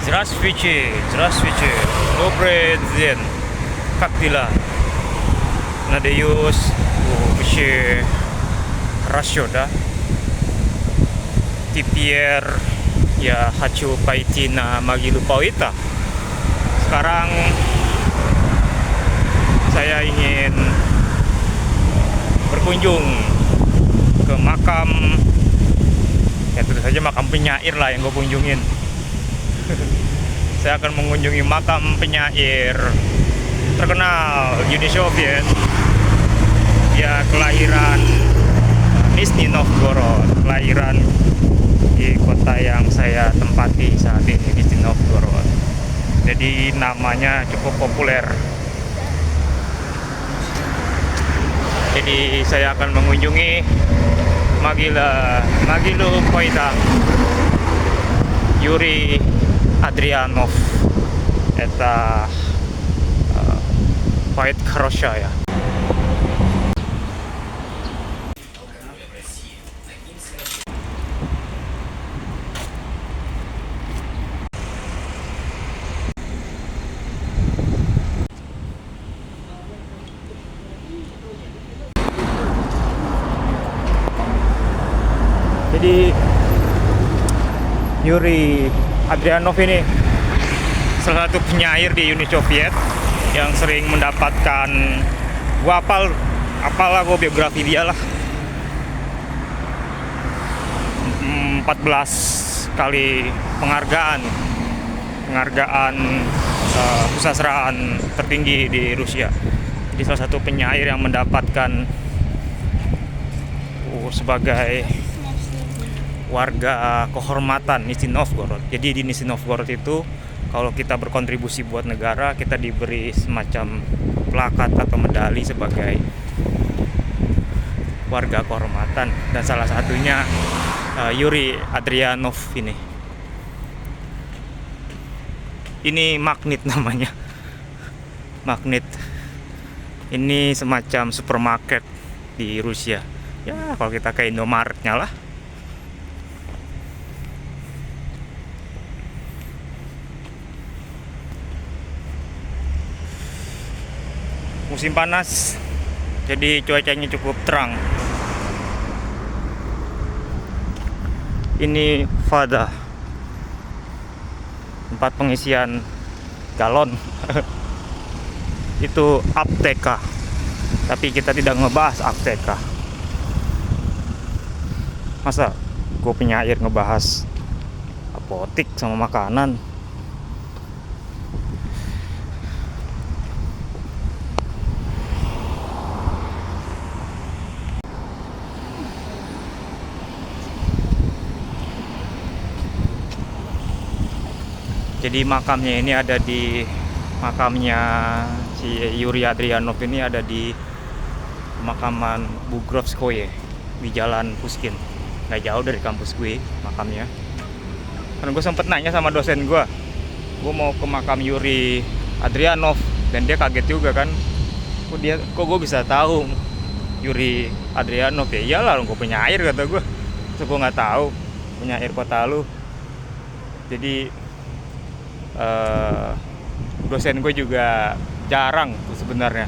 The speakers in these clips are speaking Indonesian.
Здравствуйте, добрый день. Как дела? Надеюсь, вообще хорошо, да? Теперь я хочу пойти на могилу поэта. Sekarang saya ingin berkunjung ke makam, ya tentu saja makam penyair lah yang gue kunjungin. Saya akan mengunjungi makam penyair terkenal Uni Soviet. Dia kelahiran Nizhny Novgorod, kelahiran di kota yang saya tempati saat ini, Nizhny Novgorod. Jadi namanya cukup populer. Jadi saya akan mengunjungi Могилу поэта Юрий Андрианов. Это поэт хорошая. Jadi Yuri Andrianov ini salah satu penyair di Uni Soviet yang sering mendapatkan, gua apalah gua biografi dia lah, 14 kali penghargaan kesusastraan tertinggi di Rusia. Jadi salah satu penyair yang mendapatkan sebagai warga kehormatan Nizhny Novgorod. Jadi di Nizhny Novgorod itu kalau kita berkontribusi buat negara, kita diberi semacam plakat atau medali sebagai warga kehormatan. Dan salah satunya Yuri Andrianov ini. Ini Magnit namanya. Magnit. Ini semacam supermarket di Rusia. Ya, kalau kita ke Indomaretnya lah. Musim panas, jadi cuacanya cukup terang. Ini Vada, tempat pengisian galon. Itu apteka, tapi kita tidak ngebahas apteka. Masa gue penyair ngebahas apotik sama makanan? Jadi makamnya ini ada di makamnya si Yuri Andrianov ini ada di pemakaman Bugrovskoye di Jalan Pushkin. Nggak jauh dari kampus gue makamnya. Karena gue sempet nanya sama dosen gue mau ke makam Yuri Andrianov, dan dia kaget juga kan. Kok gue bisa tahu Yuri Andrianov? Ya iyalah, gue penyair kata gue. Terus gue nggak tahu penyair kota lu. Jadi dosen gue juga jarang sebenarnya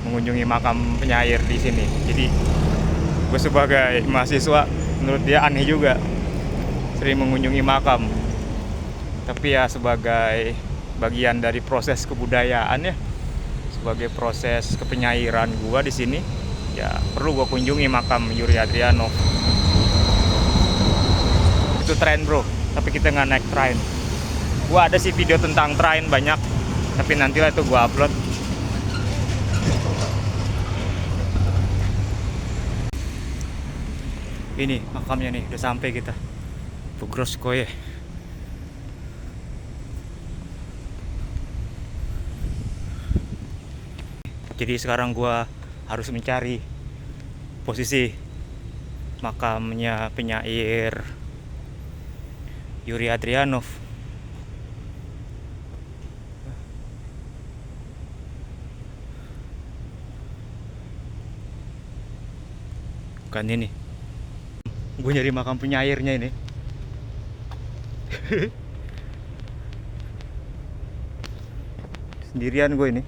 mengunjungi makam penyair di sini. Jadi gue sebagai mahasiswa, menurut dia aneh juga sering mengunjungi makam. Tapi ya sebagai bagian dari proses kebudayaan ya, sebagai proses kepenyairan gue di sini, ya perlu gue kunjungi makam Yuri Andrianov. Itu tren bro, tapi kita nggak naik train. Gua ada sih video tentang train banyak, tapi nantilah itu gua upload. Ini makamnya nih, udah sampai kita. Bugrovskoye. Jadi sekarang gua harus mencari posisi makamnya penyair Yuri Andrianov. Bukan ini. Gue nyari makam penyairnya ini. Sendirian gue ini.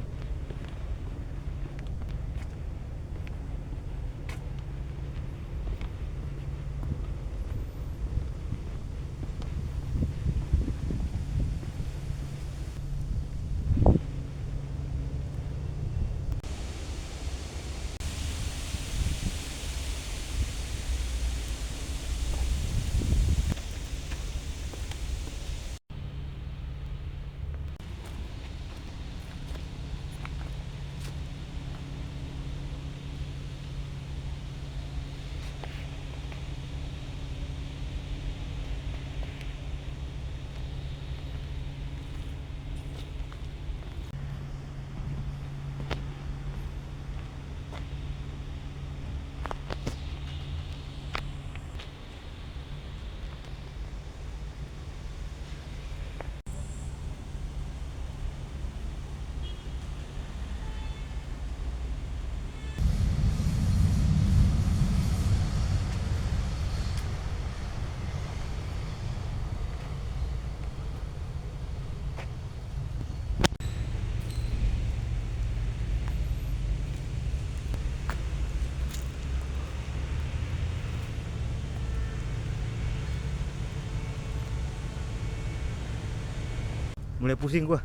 Mulai pusing gua.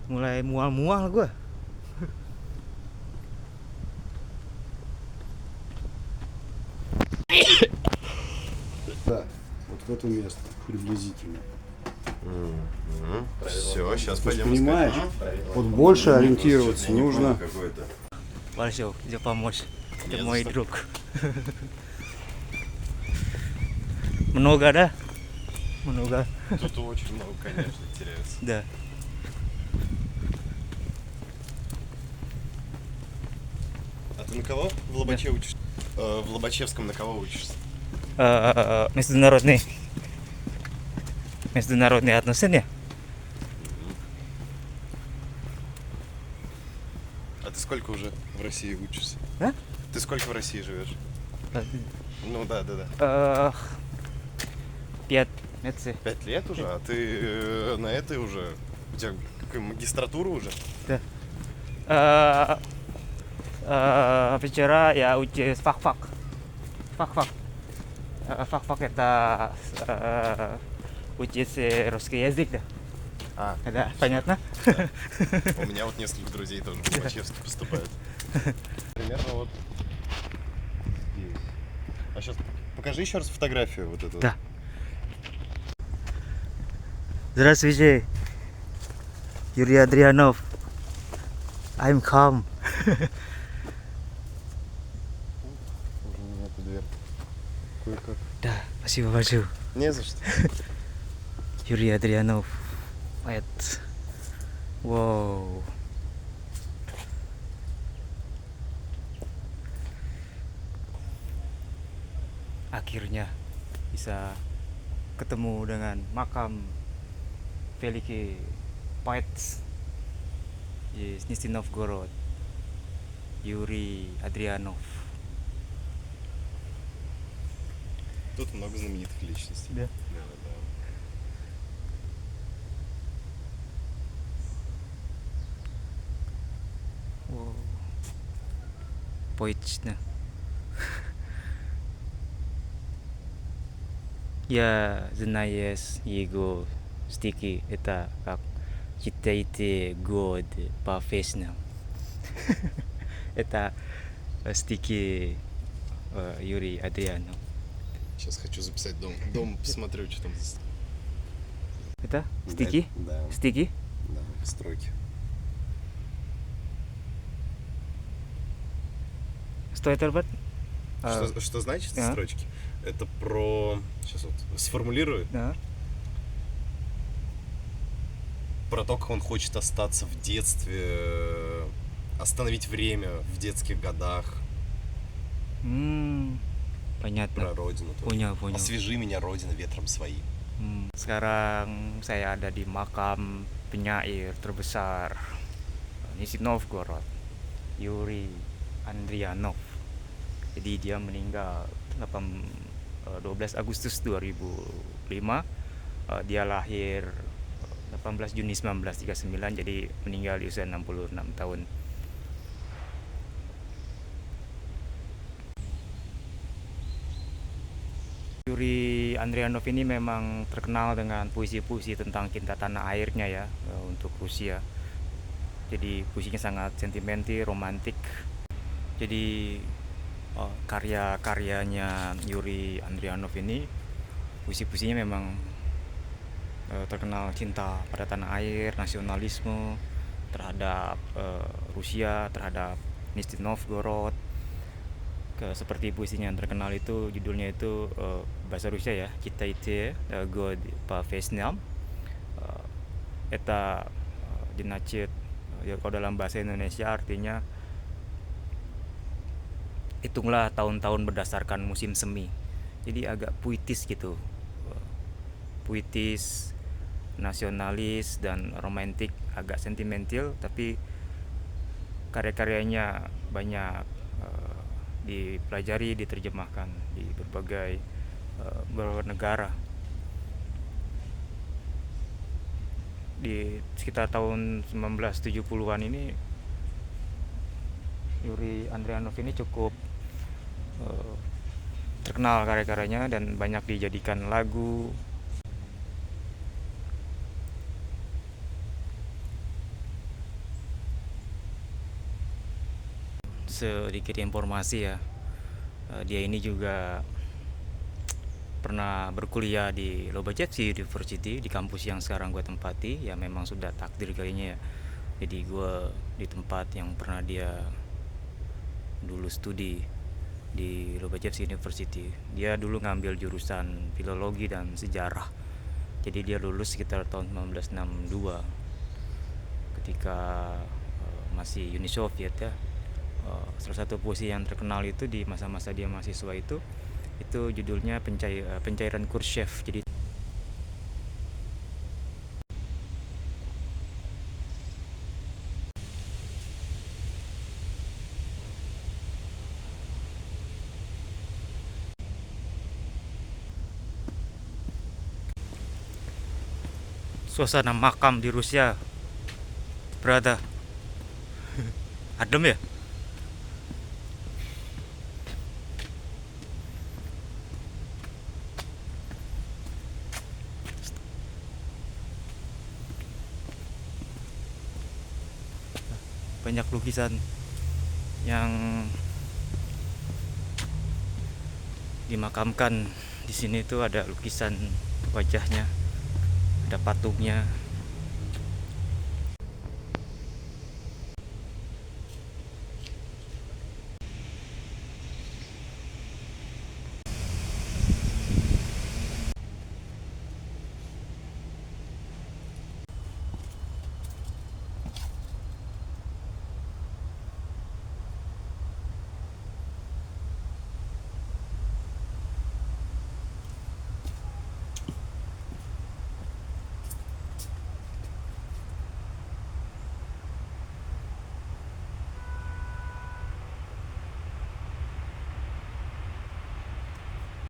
Mulai mual-mual gua. Да, вот в это место приблизительно. Все, сейчас То есть, пойдем понимаешь, вот больше ориентироваться нужно. какой-то. Большой, где помочь. Это мой друг. Много, да? Много. Тут очень много, конечно, теряется. Да. А ты на кого в Лобаче учишься? В Лобачевском на кого учишься? Международный отношения. А ты сколько уже в России учишься? А? Ты сколько в России живешь? Ну да. 5 месяцев. 5 лет уже? А ты на этой уже? У тебя какая магистратура уже? Да. Вчера я учил фак-фак. Фак-фак. Фак-фак это учить русский язык, да? Да, понятно? У меня вот несколько друзей тоже в Лобачевске поступают. Примерно вот здесь. А сейчас покажи еще раз фотографию вот эту. Да. Здравствуйте. Юрий Андрианов. I'm calm. Уже у меня эта дверь. Кое-как. Да, спасибо большое. Не за что. Юрий Андрианов. Поэт. Wow. Akhirnya bisa ketemu dengan makam Veliki poet di Nizhny Novgorod, Юрий Андрианов. Тут много знаменитых личностей. Да. Да. Wow. Поэтично. Я знаю его стихи, это как читайте год по песням. Это стихи Юрий Андрианов. Сейчас хочу записать дом. Дом посмотрю, что там за Это стихи? Да. Стихи? Да, строки. Что это, Роберт? Что значит А. строчки? Это про... Сейчас вот сформулирую. Да. Про то, как он хочет остаться в детстве, остановить время в детских годах. Понятно. Про родину тоже. Понял. Освежи меня, родина, ветром своим. Sekarang saya ada di makam penyair terbesar Nizhny Novgorod, Yuri Andrianov. Jadi dia meninggal 12 Agustus 2005. Dia lahir 18 Juni 1939, jadi meninggal di usia 66 tahun. Yuri Andrianov ini memang terkenal dengan puisi-puisi tentang cinta tanah airnya ya, untuk Rusia. Jadi puisinya sangat sentimental, romantik. Jadi karya-karyanya Yuri Andrianov ini, puisi-puisinya memang terkenal cinta pada tanah air, nasionalisme terhadap Rusia, terhadap Nizhny Novgorod. Seperti puisinya yang terkenal itu, judulnya itu bahasa Rusia ya, Читайте год по весням. Eta значит, ya kalau dalam bahasa Indonesia artinya hitunglah tahun-tahun berdasarkan musim semi. Jadi agak puitis gitu, puitis, nasionalis dan romantik, agak sentimental, tapi karya-karyanya banyak dipelajari, diterjemahkan di berbagai negara. Di sekitar tahun 1970-an ini, Yuri Andrianov ini cukup terkenal karya-karyanya dan banyak dijadikan lagu. Sedikit informasi ya, dia ini juga pernah berkuliah di Lobachevsky University, di kampus yang sekarang gue tempati. Ya memang sudah takdir kayaknya ya, jadi gue di tempat yang pernah dia dulu studi, di Lobachevsky University. Dia dulu ngambil jurusan filologi dan sejarah, jadi dia lulus sekitar tahun 1962 ketika masih Uni Soviet ya. Salah satu puisi yang terkenal itu di masa-masa dia mahasiswa itu judulnya Pencairan Khrushchev. Jadi suasana makam di Rusia berada adem ya. Banyak lukisan yang dimakamkan di sini. Tuh ada lukisan wajahnya, ada patungnya.